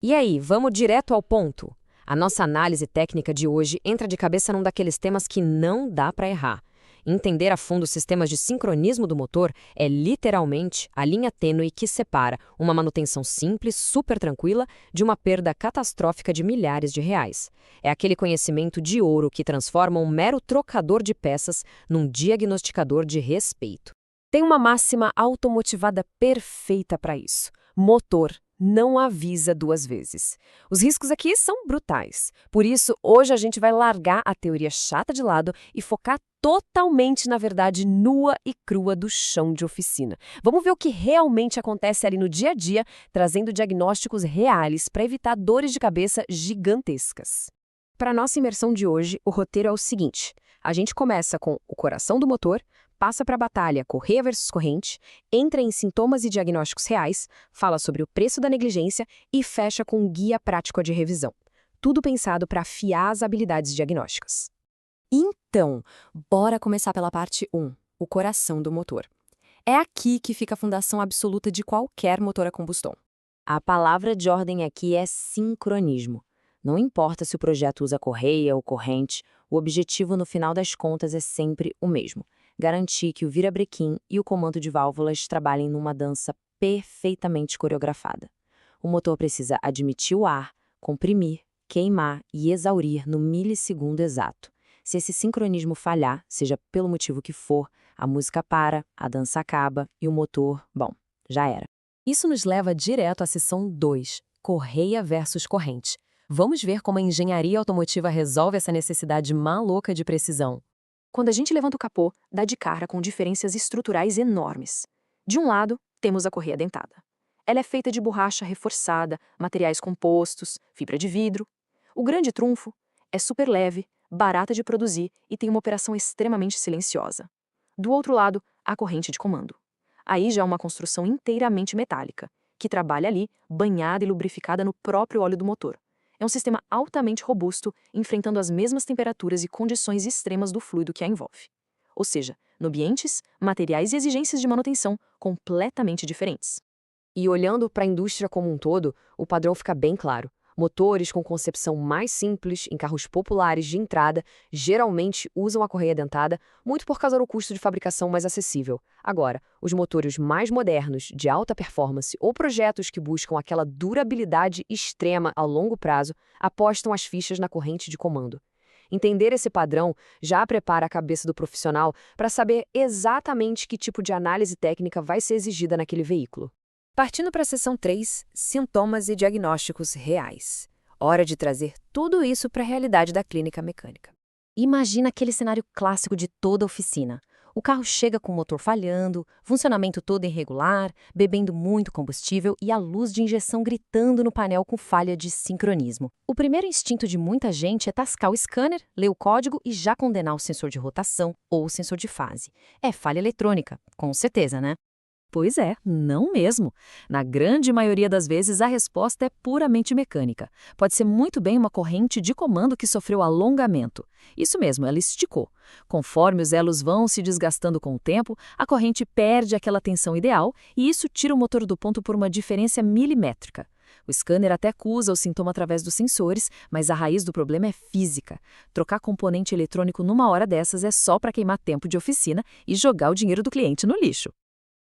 E aí, vamos direto ao ponto? A nossa análise técnica de hoje entra de cabeça num daqueles temas que não dá para errar. Entender a fundo os sistemas de sincronismo do motor é literalmente a linha tênue que separa uma manutenção simples, super tranquila, de uma perda catastrófica de milhares de reais. É aquele conhecimento de ouro que transforma um mero trocador de peças num diagnosticador de respeito. Tem uma máxima automotivada perfeita para isso: motor não avisa duas vezes. Os riscos aqui são brutais. Por isso, hoje a gente vai largar a teoria chata de lado e focar totalmente na verdade nua e crua do chão de oficina. Vamos ver o que realmente acontece ali no dia a dia, trazendo diagnósticos reais para evitar dores de cabeça gigantescas. Para nossa imersão de hoje, o roteiro é o seguinte: a gente começa com o coração do motor, passa para a batalha correia versus corrente, entra em sintomas e diagnósticos reais, fala sobre o preço da negligência e fecha com um guia prático de revisão. Tudo pensado para afiar as habilidades diagnósticas. Então, bora começar pela parte 1, o coração do motor. É aqui que fica a fundação absoluta de qualquer motor a combustão. A palavra de ordem aqui é sincronismo. Não importa se o projeto usa correia ou corrente, o objetivo no final das contas é sempre o mesmo: garantir que o virabrequim e o comando de válvulas trabalhem numa dança perfeitamente coreografada. O motor precisa admitir o ar, comprimir, queimar e exaurir no milissegundo exato. Se esse sincronismo falhar, seja pelo motivo que for, a música para, a dança acaba e o motor, bom, já era. Isso nos leva direto à seção 2, correia versus corrente. Vamos ver como a engenharia automotiva resolve essa necessidade maluca de precisão. Quando a gente levanta o capô, dá de cara com diferenças estruturais enormes. De um lado, temos a correia dentada. Ela é feita de borracha reforçada, materiais compostos, fibra de vidro. O grande trunfo é super leve, barata de produzir e tem uma operação extremamente silenciosa. Do outro lado, a corrente de comando. Aí já é uma construção inteiramente metálica, que trabalha ali, banhada e lubrificada no próprio óleo do motor. É um sistema altamente robusto, enfrentando as mesmas temperaturas e condições extremas do fluido que a envolve. Ou seja, no ambientes, materiais e exigências de manutenção completamente diferentes. E olhando para a indústria como um todo, o padrão fica bem claro. Motores com concepção mais simples, em carros populares de entrada, geralmente usam a correia dentada, muito por causa do custo de fabricação mais acessível. Agora, os motores mais modernos, de alta performance, ou projetos que buscam aquela durabilidade extrema a longo prazo, apostam as fichas na corrente de comando. Entender esse padrão já prepara a cabeça do profissional para saber exatamente que tipo de análise técnica vai ser exigida naquele veículo. Partindo para a seção 3, sintomas e diagnósticos reais. Hora de trazer tudo isso para a realidade da clínica mecânica. Imagina aquele cenário clássico de toda oficina. O carro chega com o motor falhando, funcionamento todo irregular, bebendo muito combustível e a luz de injeção gritando no painel com falha de sincronismo. O primeiro instinto de muita gente é tascar o scanner, ler o código e já condenar o sensor de rotação ou o sensor de fase. É falha eletrônica, com certeza, né? Pois é, não mesmo. Na grande maioria das vezes, a resposta é puramente mecânica. Pode ser muito bem uma corrente de comando que sofreu alongamento. Isso mesmo, ela esticou. Conforme os elos vão se desgastando com o tempo, a corrente perde aquela tensão ideal e isso tira o motor do ponto por uma diferença milimétrica. O scanner até acusa o sintoma através dos sensores, mas a raiz do problema é física. Trocar componente eletrônico numa hora dessas é só para queimar tempo de oficina e jogar o dinheiro do cliente no lixo.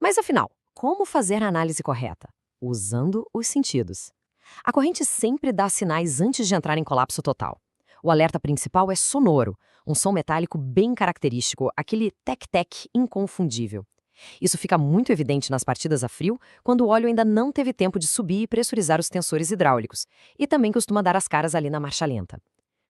Mas afinal, como fazer a análise correta? Usando os sentidos. A corrente sempre dá sinais antes de entrar em colapso total. O alerta principal é sonoro, um som metálico bem característico, aquele tec-tec inconfundível. Isso fica muito evidente nas partidas a frio, quando o óleo ainda não teve tempo de subir e pressurizar os tensores hidráulicos, e também costuma dar as caras ali na marcha lenta.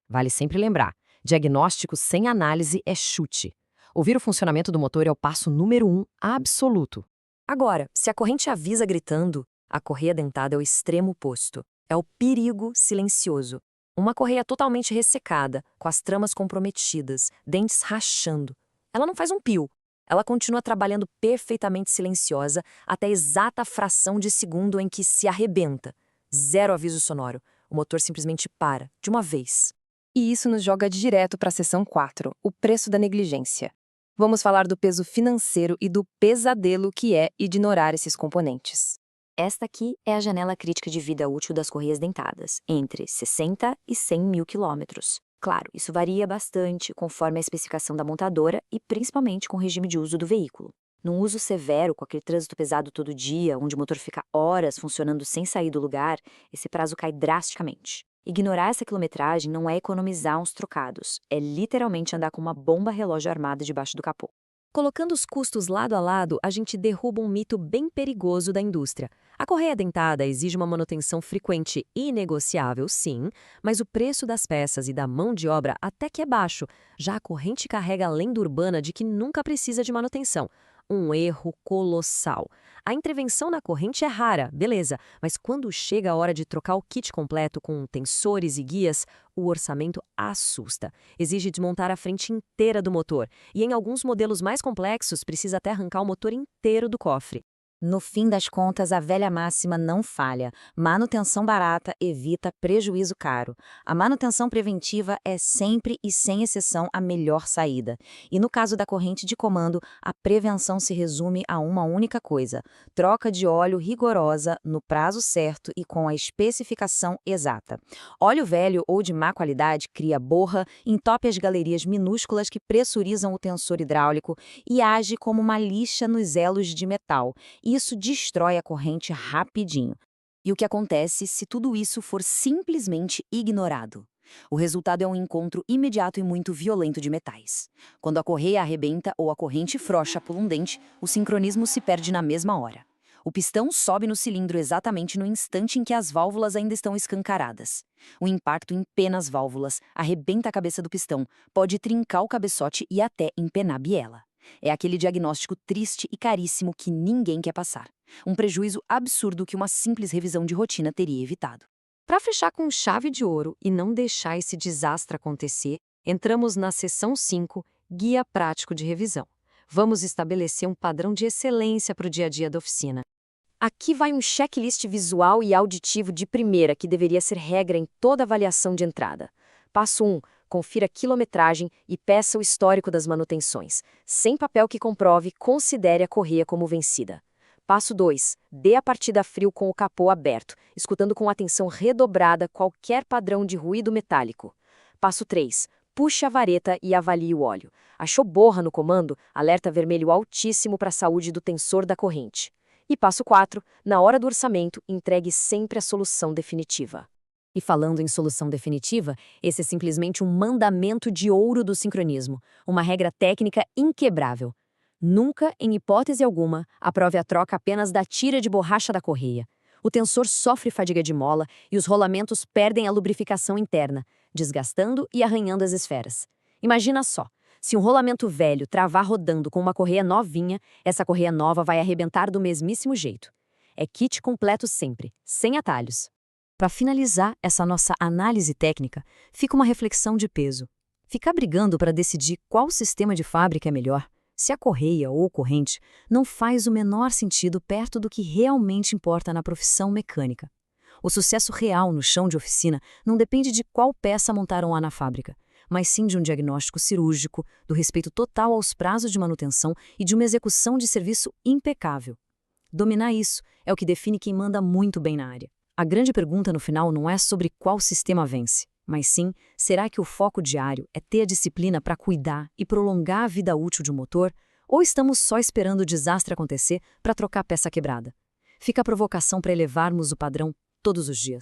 Vale sempre lembrar, diagnóstico sem análise é chute. Ouvir o funcionamento do motor é o passo número 1 absoluto. Agora, se a corrente avisa gritando, a correia dentada é o extremo oposto. É o perigo silencioso. Uma correia totalmente ressecada, com as tramas comprometidas, dentes rachando. Ela não faz um pio. Ela continua trabalhando perfeitamente silenciosa até a exata fração de segundo em que se arrebenta. Zero aviso sonoro. O motor simplesmente para, de uma vez. E isso nos joga direto para a seção 4, o preço da negligência. Vamos falar do peso financeiro e do pesadelo que é ignorar esses componentes. Esta aqui é a janela crítica de vida útil das correias dentadas, entre 60 e 100 mil quilômetros. Claro, isso varia bastante conforme a especificação da montadora e principalmente com o regime de uso do veículo. Num uso severo, com aquele trânsito pesado todo dia, onde o motor fica horas funcionando sem sair do lugar, esse prazo cai drasticamente. Ignorar essa quilometragem não é economizar uns trocados, é literalmente andar com uma bomba relógio armada debaixo do capô. Colocando os custos lado a lado, a gente derruba um mito bem perigoso da indústria. A correia dentada exige uma manutenção frequente e negociável, sim, mas o preço das peças e da mão de obra até que é baixo. Já a corrente carrega a lenda urbana de que nunca precisa de manutenção. Um erro colossal. A intervenção na corrente é rara, beleza, mas quando chega a hora de trocar o kit completo com tensores e guias, o orçamento assusta. Exige desmontar a frente inteira do motor e, em alguns modelos mais complexos, precisa até arrancar o motor inteiro do cofre. No fim das contas, a velha máxima não falha. Manutenção barata evita prejuízo caro. A manutenção preventiva é sempre e sem exceção a melhor saída. E no caso da corrente de comando, a prevenção se resume a uma única coisa: troca de óleo rigorosa, no prazo certo e com a especificação exata. Óleo velho ou de má qualidade cria borra, entope as galerias minúsculas que pressurizam o tensor hidráulico e age como uma lixa nos elos de metal. Isso destrói a corrente rapidinho. E o que acontece se tudo isso for simplesmente ignorado? O resultado é um encontro imediato e muito violento de metais. Quando a correia arrebenta ou a corrente frouxa por um dente, o sincronismo se perde na mesma hora. O pistão sobe no cilindro exatamente no instante em que as válvulas ainda estão escancaradas. O impacto empena as válvulas, arrebenta a cabeça do pistão, pode trincar o cabeçote e até empenar a biela. É aquele diagnóstico triste e caríssimo que ninguém quer passar. Um prejuízo absurdo que uma simples revisão de rotina teria evitado. Para fechar com chave de ouro e não deixar esse desastre acontecer, entramos na seção 5, Guia Prático de Revisão. Vamos estabelecer um padrão de excelência para o dia a dia da oficina. Aqui vai um checklist visual e auditivo de primeira que deveria ser regra em toda avaliação de entrada. Passo 1. Confira a quilometragem e peça o histórico das manutenções. Sem papel que comprove, considere a correia como vencida. Passo 2. Dê a partida a frio com o capô aberto, escutando com atenção redobrada qualquer padrão de ruído metálico. Passo 3. Puxe a vareta e avalie o óleo. Achou borra no comando? Alerta vermelho altíssimo para a saúde do tensor da corrente. E passo 4. Na hora do orçamento, entregue sempre a solução definitiva. E falando em solução definitiva, esse é simplesmente um mandamento de ouro do sincronismo, uma regra técnica inquebrável. Nunca, em hipótese alguma, aprove a troca apenas da tira de borracha da correia. O tensor sofre fadiga de mola e os rolamentos perdem a lubrificação interna, desgastando e arranhando as esferas. Imagina só, se um rolamento velho travar rodando com uma correia novinha, essa correia nova vai arrebentar do mesmíssimo jeito. É kit completo sempre, sem atalhos. Para finalizar essa nossa análise técnica, fica uma reflexão de peso. Ficar brigando para decidir qual sistema de fábrica é melhor, se a correia ou corrente, não faz o menor sentido perto do que realmente importa na profissão mecânica. O sucesso real no chão de oficina não depende de qual peça montaram lá na fábrica, mas sim de um diagnóstico cirúrgico, do respeito total aos prazos de manutenção e de uma execução de serviço impecável. Dominar isso é o que define quem manda muito bem na área. A grande pergunta no final não é sobre qual sistema vence, mas sim, será que o foco diário é ter a disciplina para cuidar e prolongar a vida útil de um motor, ou estamos só esperando o desastre acontecer para trocar a peça quebrada? Fica a provocação para elevarmos o padrão todos os dias.